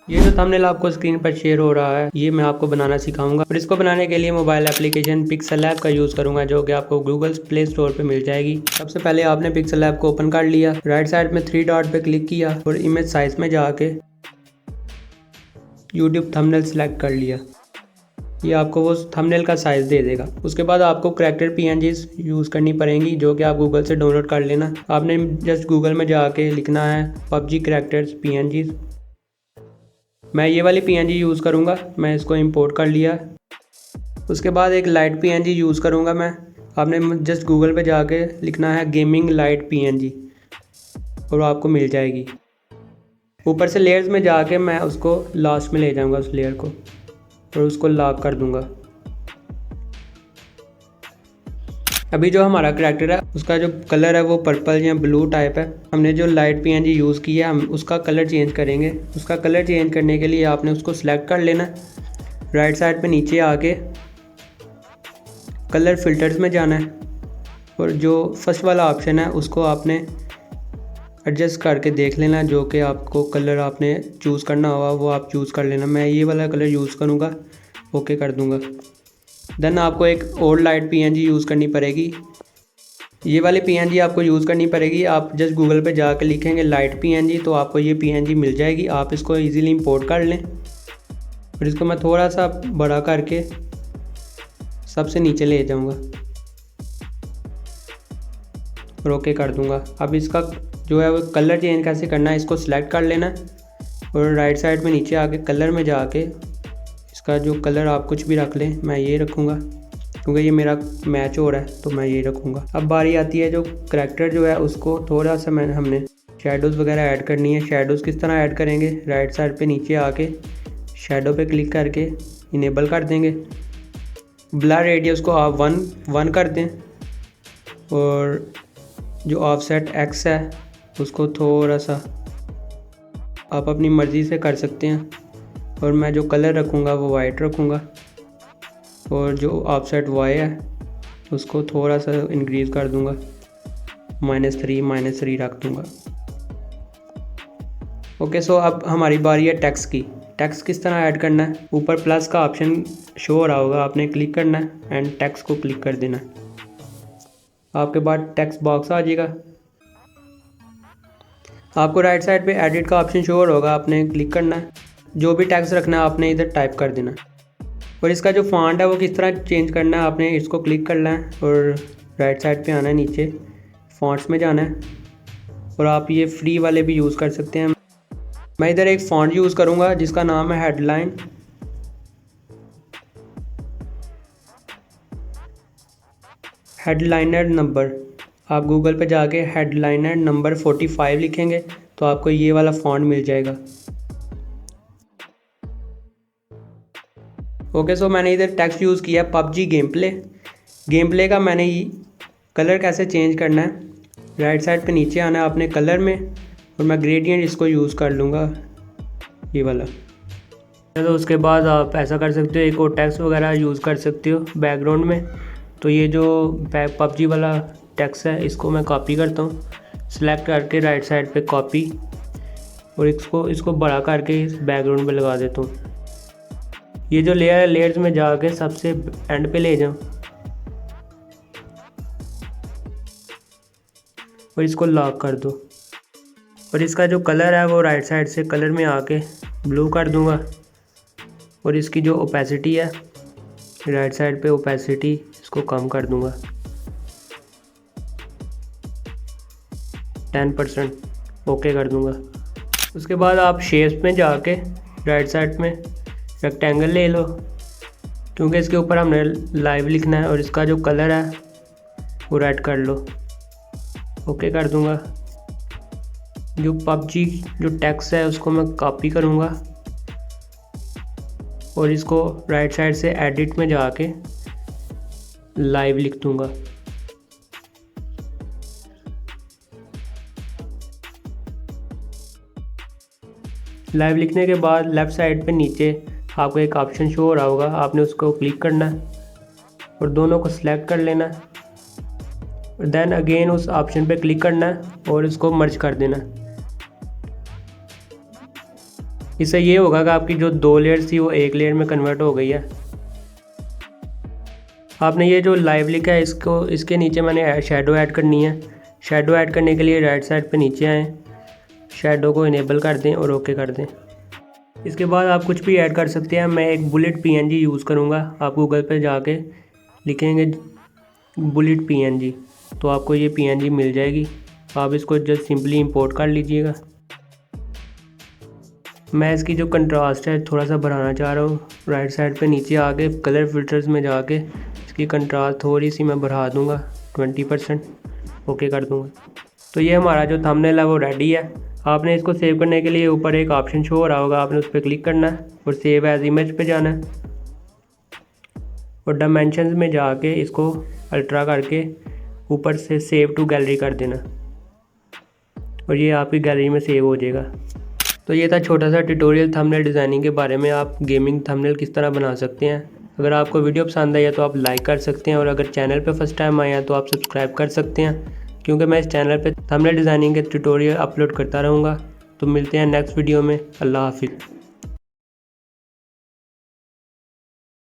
ये जो थंबनेल आपको स्क्रीन पर शेयर हो रहा है ये मैं आपको बनाना सिखाऊंगा और इसको बनाने के लिए मोबाइल एप्लीकेशन पिक्सेल लैब का यूज़ करूंगा जो कि आपको गूगल प्ले स्टोर पे मिल जाएगी। सबसे पहले आपने पिक्सेल लैब को ओपन कर लिया, राइट साइड में 3 डॉट पे क्लिक किया और इमेज साइज में जाके यूट्यूब थंबनेल सेलेक्ट कर लिया। ये आपको वो थंबनेल का साइज़ दे देगा। उसके बाद आपको करैक्टर PNGs यूज़ करनी पड़ेंगी जो कि आप गूगल से डाउनलोड कर लेना। आपने जस्ट गूगल में जाके लिखना है PUBG करैक्टर्स PNGs। मैं ये वाली PNG यूज़ करूँगा, मैं इसको इंपोर्ट कर लिया। उसके बाद एक लाइट PNG यूज़ करूँगा मैं। आपने जस्ट गूगल पे जाके लिखना है गेमिंग लाइट PNG और आपको मिल जाएगी। ऊपर से लेयर्स में जाके मैं उसको लास्ट में ले जाऊँगा उस लेयर को और उसको लॉक कर दूँगा। अभी जो हमारा करैक्टर है उसका जो कलर है वो पर्पल या ब्लू टाइप है। हमने जो लाइट PNG यूज़ की है हम उसका कलर चेंज करेंगे। उसका कलर चेंज करने के लिए आपने उसको सिलेक्ट कर लेना। राइट साइड पे नीचे आके कलर फिल्टर्स में जाना है और जो फर्स्ट वाला ऑप्शन है उसको आपने एडजस्ट करके देख लेना। जो कि आपको कलर आपने चूज़ करना होगा वो आप चूज़ कर लेना। मैं ये वाला कलर यूज़ करूँगा, ओके कर दूँगा। देन आपको एक और लाइट PNG यूज़ करनी पड़ेगी। ये वाली PNG आपको यूज़ करनी पड़ेगी। आप जस्ट गूगल पे जाकर लिखेंगे लाइट PNG तो आपको ये PNG मिल जाएगी। आप इसको इजीली इंपोर्ट कर लें और इसको मैं थोड़ा सा बड़ा करके सबसे नीचे ले जाऊंगा और ओके कर दूंगा। अब इसका जो है वो कलर चेंज कैसे करना है इसको सिलेक्ट कर लेना और राइट साइड में नीचे आके कलर में जाके इसका जो कलर आप कुछ भी रख लें। मैं ये रखूँगा क्योंकि ये मेरा मैच हो रहा है तो मैं ये रखूँगा। अब बारी आती है जो करैक्टर जो है उसको थोड़ा सा हमने शेडोज़ वगैरह ऐड करनी है। शेडोज़ किस तरह ऐड करेंगे, राइट साइड पे नीचे आके शेडो पे क्लिक करके इनेबल कर देंगे। ब्लर रेडियस को आप 1 कर दें और जो ऑफसेट X है उसको थोड़ा सा आप अपनी मर्ज़ी से कर सकते हैं। और मैं जो कलर रखूँगा वो वाइट रखूँगा और जो ऑफसेट Y है उसको थोड़ा सा इंक्रीज़ कर दूँगा, -3 रख दूँगा। ओके सो अब हमारी बारी है टेक्स्ट की। टेक्स्ट किस तरह ऐड करना है, ऊपर प्लस का ऑप्शन शो हो रहा होगा, आपने क्लिक करना है एंड टेक्स्ट को क्लिक कर देना है। आपके बाद टेक्स्ट बॉक्स आ जाएगा। आपको राइट साइड पे एडिट का ऑप्शन शो हो रहा होगा, आपने क्लिक करना है। जो भी टेक्स्ट रखना है आपने इधर टाइप कर देना और इसका जो फॉन्ट है वो किस तरह चेंज करना है, आपने इसको क्लिक करना है और राइट साइड पे आना है, नीचे फॉन्ट्स में जाना है और आप ये फ्री वाले भी यूज़ कर सकते हैं। मैं इधर एक फॉन्ट यूज़ करूँगा जिसका नाम है हेडलाइनर नंबर। आप गूगल पे जाके हेडलाइनर नंबर 45 लिखेंगे तो आपको ये वाला फॉन्ट मिल जाएगा। ओके सो मैंने इधर टेक्स्ट यूज़ किया PUBG गेम प्ले का मैंने कलर कैसे चेंज करना है, राइट साइड पे नीचे आना है आपने कलर में और मैं ग्रेडियंट इसको यूज़ कर लूँगा ये वाला। तो उसके बाद आप ऐसा कर सकते हो, एक और टेक्स्ट वगैरह यूज़ कर सकते हो बैकग्राउंड में। तो ये जो PUBG वाला टेक्स्ट है इसको मैं कॉपी करता हूँ, सिलेक्ट करके राइट साइड पे कॉपी और इसको बड़ा करके इस बैकग्राउंड पे लगा देता हूँ। ये जो लेयर है लेयर्स में जाके सबसे एंड पे ले जाऊँ और इसको लॉक कर दो और इसका जो कलर है वो राइट साइड से कलर में आके ब्लू कर दूंगा और इसकी जो ओपेसिटी है राइट साइड पे ओपेसिटी इसको कम कर दूंगा 10%, ओके कर दूंगा। उसके बाद आप शेप्स में जाके राइट साइड में रेक्टेंगल ले लो क्योंकि इसके ऊपर हमने लाइव लिखना है और इसका जो कलर है वो रेड कर लो, ओके कर दूंगा। जो PUBG जो टेक्स्ट है उसको मैं कॉपी करूंगा और इसको राइट साइड से एडिट में जाके लाइव लिख दूंगा। लाइव लिखने के बाद लेफ़्ट साइड पे नीचे आपको एक ऑप्शन शो हो रहा होगा, आपने उसको क्लिक करना है और दोनों को सिलेक्ट कर लेना है और देन अगेन उस ऑप्शन पे क्लिक करना है और इसको मर्ज कर देना है। इससे ये होगा कि आपकी जो 2 लेयर्स थी वो एक लेयर में कन्वर्ट हो गई है। आपने ये जो लाइव लिखा है इसको, इसके नीचे मैंने शेडो ऐड करनी है। शेडो ऐड करने के लिए राइट साइड पे नीचे आएँ, शेडो को इनेबल कर दें और ओके कर दें। इसके बाद आप कुछ भी ऐड कर सकते हैं। मैं एक बुलेट PNG यूज़ करूँगा। आप गूगल पे जाके लिखेंगे बुलेट PNG तो आपको ये PNG मिल जाएगी। आप इसको जस्ट सिंपली इंपोर्ट कर लीजिएगा। मैं इसकी जो कंट्रास्ट है थोड़ा सा बढ़ाना चाह रहा हूँ। राइट साइड पे नीचे आके कलर फिल्टर्स में जाके इसकी कंट्रास्ट थोड़ी सी मैं बढ़ा दूँगा 20%, ओके कर दूँगा। तो ये हमारा जो थंबनेल है वो रेडी है। आपने इसको सेव करने के लिए ऊपर एक ऑप्शन शो हो रहा होगा, आपने उस पर क्लिक करना है और सेव एज इमेज पे जाना है और डायमेंशंस में जाके इसको अल्ट्रा करके ऊपर से सेव टू गैलरी कर देना और ये आपकी गैलरी में सेव हो जाएगा। तो ये था छोटा सा ट्यूटोरियल थंबनेल डिज़ाइनिंग के बारे में। आप गेमिंग थंबनेल किस तरह बना सकते हैं। अगर आपको वीडियो पसंद आई है तो आप लाइक कर सकते हैं और अगर चैनल पे फर्स्ट टाइम आए हैं तो आप सब्सक्राइब कर सकते हैं, क्योंकि मैं इस चैनल पे थंबनेल डिज़ाइनिंग के ट्यूटोरियल अपलोड करता रहूँगा। तो मिलते हैं नेक्स्ट वीडियो में। अल्लाह हाफिज़।